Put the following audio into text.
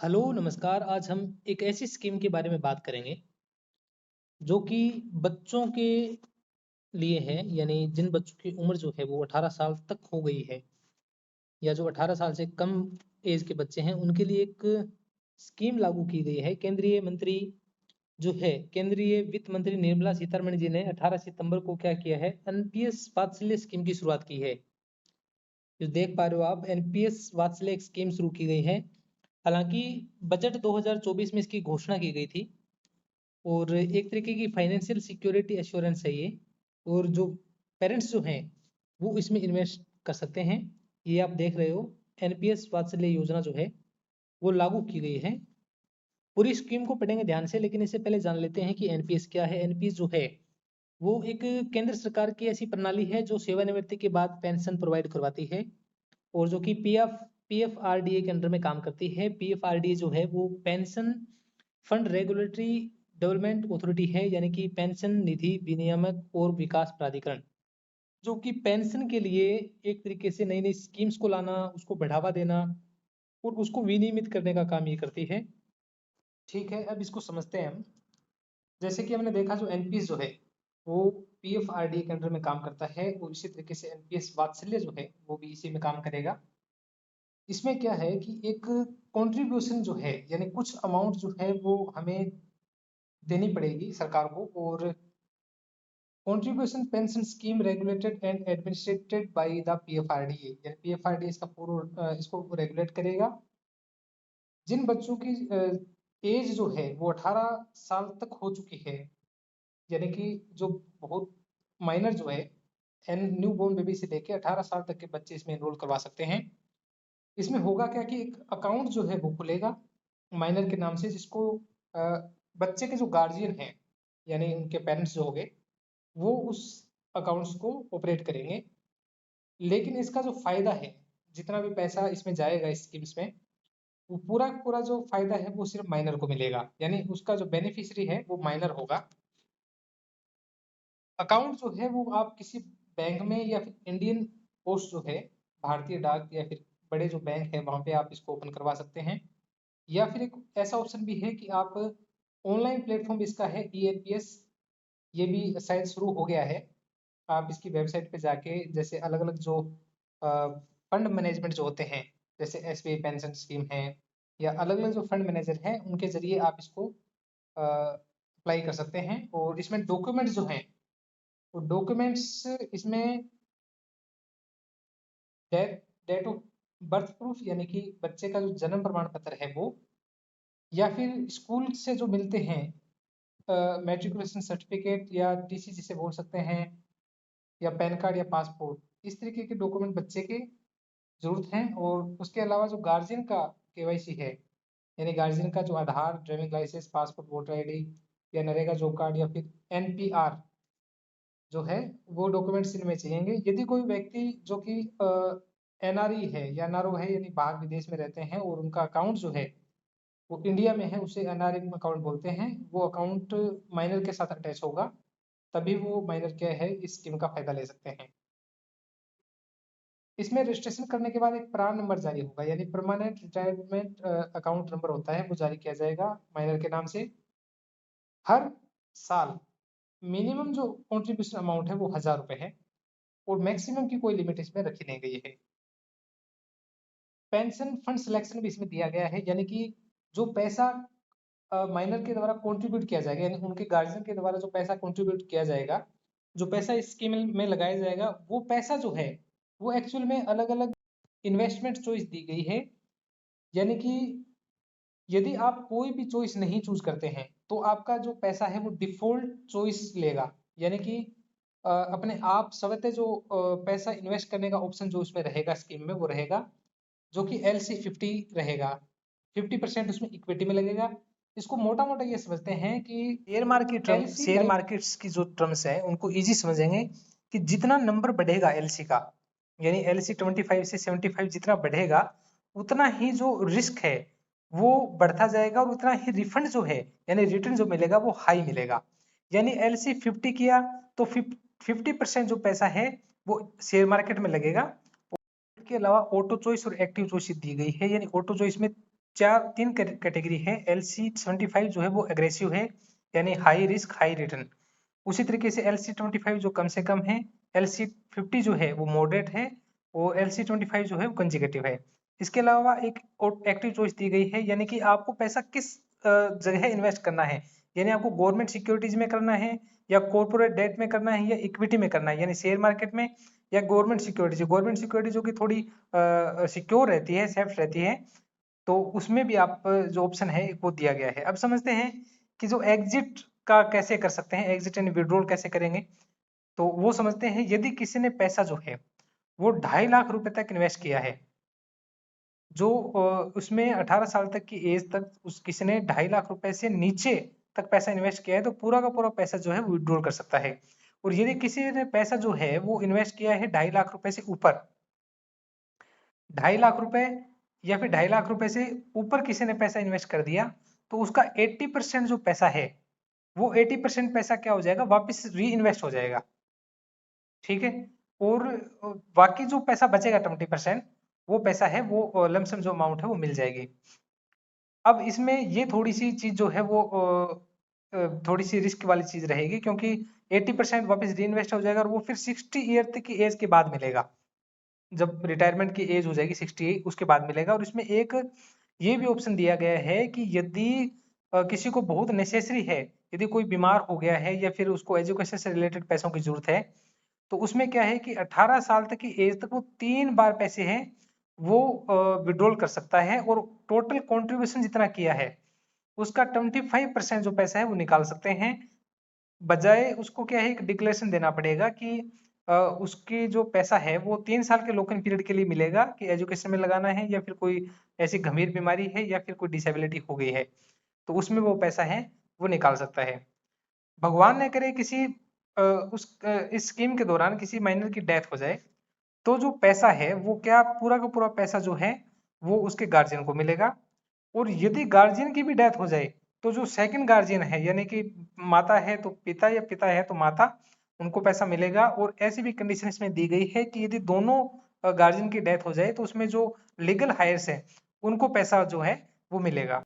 Hello नमस्कार। आज हम एक ऐसी स्कीम के बारे में बात करेंगे जो कि बच्चों के लिए है, यानी जिन बच्चों की उम्र जो है वो 18 साल तक हो गई है या जो 18 साल से कम एज के बच्चे हैं उनके लिए एक स्कीम लागू की गई है। केंद्रीय मंत्री जो है, केंद्रीय वित्त मंत्री निर्मला सीतारमण जी ने 18 सितंबर को क्या किया है, एनपीएस वात्सल्य स्कीम की शुरुआत की है। जो देख पा रहे हो आप, एनपीएस वात्सल्य एक स्कीम शुरू की गई है। हालांकि बजट 2024 में इसकी घोषणा की गई थी और एक तरीके की फाइनेंशियल सिक्योरिटी एश्योरेंस है ये। और जो पेरेंट्स जो हैं वो इसमें इन्वेस्ट कर सकते हैं। ये आप देख रहे हो, एनपीएस वात्सल्य योजना जो है वो लागू की गई है। पूरी स्कीम को पढ़ेंगे ध्यान से, लेकिन इससे पहले जान लेते हैं कि एनपीएस क्या है। एनपीएस जो है वो एक केंद्र सरकार की ऐसी प्रणाली है जो सेवानिवृत्ति के बाद पेंशन प्रोवाइड करवाती है और जो कि पीएफआरडीए के अंडर में काम करती है। पीएफआरडीए जो है वो pension fund regulatory development authority है, यानी कि पेंशन निधि विनियामक और विकास प्राधिकरण, जो कि पेंशन के लिए एक तरीके से नई नई स्कीम्स को लाना, उसको बढ़ावा देना और उसको विनियमित करने का काम ये करती है। ठीक है, अब इसको समझते हैं हम। जैसे कि हमने देखा, जो एनपीएस जो है वो पीएफआरडीए के अंडर में काम करता है और इसी तरीके से एनपीएस वात्सल्य जो है वो भी इसी में काम करेगा। इसमें क्या है कि एक कंट्रीब्यूशन जो है, यानी कुछ अमाउंट जो है वो हमें देनी पड़ेगी सरकार को। और contribution pension scheme regulated and administrated by the PFRDA, यानी पीएफआरडीए इसका पूरा इसको रेगुलेट करेगा। जिन बच्चों की एज जो है वो 18 साल तक हो चुकी है, यानी कि जो बहुत माइनर जो है, एन न्यू बोर्न बेबी से लेके 18 साल तक के बच्चे इसमें एनरोल करवा सकते हैं। इसमें होगा क्या कि एक अकाउंट जो है वो खुलेगा माइनर के नाम से, जिसको अ, बच्चे के जो गार्जियन हैं यानी उनके पेरेंट्स जो होंगे वो उस अकाउंट्स को ऑपरेट करेंगे। लेकिन इसका जो फायदा है, जितना भी पैसा इसमें जाएगा इस स्कीम्स में, वो पूरा पूरा जो फायदा है वो सिर्फ माइनर को मिलेगा, यानी उसका जो बेनिफिशियरी है वो माइनर होगा। अकाउंट जो है वो आप किसी बैंक में या फिर इंडियन पोस्ट जो है, भारतीय डाक या फिर बड़े जो बैंक है वहां पे आप इसको ओपन करवा सकते हैं। या फिर एक ऐसा ऑप्शन भी है कि आप ऑनलाइन प्लेटफॉर्म इसका है ईएनपीएस, ये भी शायद शुरू हो गया है। आप इसकी वेबसाइट पे जाके, जैसे अलग अलग जो फंड मैनेजमेंट जो होते हैं, जैसे एसबीआई पेंशन स्कीम है या अलग अलग जो फंड मैनेजर हैं, उनके जरिए आप इसको अप्लाई कर सकते हैं। और इसमें डॉक्यूमेंट्स जो हैं, वो डॉक्यूमेंट्स इसमें date date of birth proof, यानी कि बच्चे का जो जन्म प्रमाण पत्र है वो, या फिर स्कूल से जो मिलते हैं मैट्रिकुलेशन सर्टिफिकेट या टीसी जिसे बोल सकते हैं, या पैन कार्ड या पासपोर्ट, इस तरीके के डॉक्यूमेंट बच्चे के जरूरत हैं। और उसके अलावा जो गार्जियन का केवाईसी है, यानी गार्जियन का जो Aadhaar, driving licence, passport, voter ID या नरेगा जॉब कार्ड या फिर एनपीआर जो है, वो डॉक्यूमेंट्स इनमें चाहिएंगे। यदि कोई व्यक्ति जो कि एनआरई है या एनआरओ है, यानी बाहर विदेश में रहते हैं और उनका अकाउंट जो है वो इंडिया में है, उसे एनआरई अकाउंट बोलते हैं, वो अकाउंट माइनर के साथ अटैच होगा, तभी वो माइनर क्या है इस स्कीम का फायदा ले सकते हैं। इसमें रजिस्ट्रेशन करने के बाद एक प्रान नंबर जारी होगा, यानी परमानेंट रिटायरमेंट अकाउंट नंबर होता है, वो जारी किया जाएगा माइनर के नाम से। हर साल मिनिमम जो कॉन्ट्रीब्यूशन अमाउंट है वो 1000 रुपए है और मैक्सिमम की कोई लिमिट इसमें रखी नहीं गई है। पेंशन फंड सिलेक्शन भी इसमें दिया गया है, यानी कि जो पैसा माइनर के द्वारा कंट्रीब्यूट किया जाएगा, यानी उनके गार्जियन के द्वारा जो पैसा कंट्रीब्यूट किया जाएगा, जो पैसा इस स्कीम में लगाया जाएगा, वो पैसा जो है वो एक्चुअल में अलग अलग इन्वेस्टमेंट चॉइस दी गई है। यानी कि यदि आप कोई भी चॉइस नहीं चूज करते हैं तो आपका जो पैसा है वो डिफॉल्ट चॉइस लेगा, यानी कि अपने आप स्वतः जो पैसा इन्वेस्ट करने का ऑप्शन जो उसमें रहेगा स्कीम में, वो रहेगा जो कि LC50 रहेगा। 50% उसमें इक्विटी में लगेगा। इसको मोटा मोटा ये समझते हैं कि शेयर मार्केट्स की जो टर्म्स है उनको इजी समझेंगे कि जितना नंबर बढ़ेगा एलसी का, यानी LC25 से 75 जितना बढ़ेगा, उतना ही जो रिस्क है वो बढ़ता जाएगा और उतना ही रिफंड जो है, यानी रिटर्न जो मिलेगा वो हाई मिलेगा। यानी LC50 किया तो 50% जो पैसा है वो शेयर मार्केट में लगेगा। के अलावा ऑटो चॉइस और एक्टिव चॉइस दी गई है, यानी ऑटो चॉइस में तीन कैटेगरी है। LC25 जो है वो एग्रेसिव है, यानी हाई रिस्क हाई रिटर्न। उसी तरीके से LC25 जो कम से कम है, LC50 जो है वो मॉडरेट है, और LC25 जो है वो कंजर्वेटिव है। इसके अलावा एक एक्टिव चॉइस दी गई है, यानी कि आपको पैसा किस जगह इन्वेस्ट करना है, यानी आपको गवर्नमेंट सिक्योरिटीज में करना है, या कॉर्पोरेट डेट में करना है, या इक्विटी में करना है, यानी शेयर मार्केट में, या गवर्नमेंट सिक्योरिटी जो कि थोड़ी सिक्योर रहती है, सेफ रहती है, तो उसमें भी आप जो ऑप्शन है वो दिया गया है। अब समझते हैं कि जो एग्जिट का कैसे कर सकते हैं, एग्जिट एंड विड्रॉल कैसे करेंगे, तो वो समझते हैं। यदि किसी ने पैसा जो है वो 2.5 लाख रुपए तक इन्वेस्ट किया है, जो उसमें 18 साल तक की एज तक उस किसी ने 2.5 लाख रुपए से नीचे तक पैसा इन्वेस्ट किया है, तो पूरा का पूरा पैसा जो है वो विड्रॉल कर सकता है। और यदि किसी ने पैसा जो है वो इन्वेस्ट किया है 2.5 लाख रुपए से ऊपर, 2.5 लाख रुपए या फिर 2.5 लाख रुपए से ऊपर किसी ने पैसा इन्वेस्ट कर दिया, तो उसका 80% जो पैसा है वो 80% पैसा क्या हो जाएगा, वापस री इन्वेस्ट हो जाएगा। ठीक है। और बाकी जो पैसा बचेगा 20%, वो पैसा है वो लमसम जो अमाउंट है वो मिल जाएगी। अब इसमें ये थोड़ी सी चीज जो है वो थोड़ी सी रिस्क वाली चीज रहेगी, क्योंकि 80% वापस री इन्वेस्ट हो जाएगा, और वो फिर 60 ईयर तक की एज के बाद मिलेगा। जब रिटायरमेंट की एज हो जाएगी 68, उसके बाद मिलेगा। और इसमें एक ये भी ऑप्शन दिया गया है कि यदि किसी को बहुत नेसेसरी है, यदि कोई बीमार हो गया है या फिर उसको एजुकेशन से रिलेटेड पैसों की जरूरत है, तो उसमें क्या है कि 18 साल तक की एज तक वो 3 बार पैसे हैं वो विड्रॉल कर सकता है, और टोटल कंट्रीब्यूशन जितना किया है उसका 25% जो पैसा है वो निकाल सकते हैं। बजाय उसको क्या है, एक डिक्लेरेशन देना पड़ेगा कि उसकी जो पैसा है वो 3 साल के लॉक इन पीरियड के लिए मिलेगा, कि एजुकेशन में लगाना है, या फिर कोई ऐसी गंभीर बीमारी है, या फिर कोई डिसेबिलिटी हो गई है, तो उसमें वो पैसा है वो निकाल सकता है। भगवान न करे किसी इस स्कीम के दौरान किसी माइनर की डेथ हो जाए, तो जो पैसा है वो क्या, पूरा का पूरा पैसा जो है वो उसके गार्जियन को मिलेगा। और यदि गार्जियन की भी डेथ हो जाए, तो जो सेकंड गार्जियन है, यानी कि माता है तो पिता, या पिता है तो माता, उनको पैसा मिलेगा। और ऐसी भी कंडीशन इसमें दी गई है कि यदि दोनों गार्जियन की डेथ हो जाए, तो उसमें जो लीगल हायर्स है उनको पैसा जो है वो मिलेगा।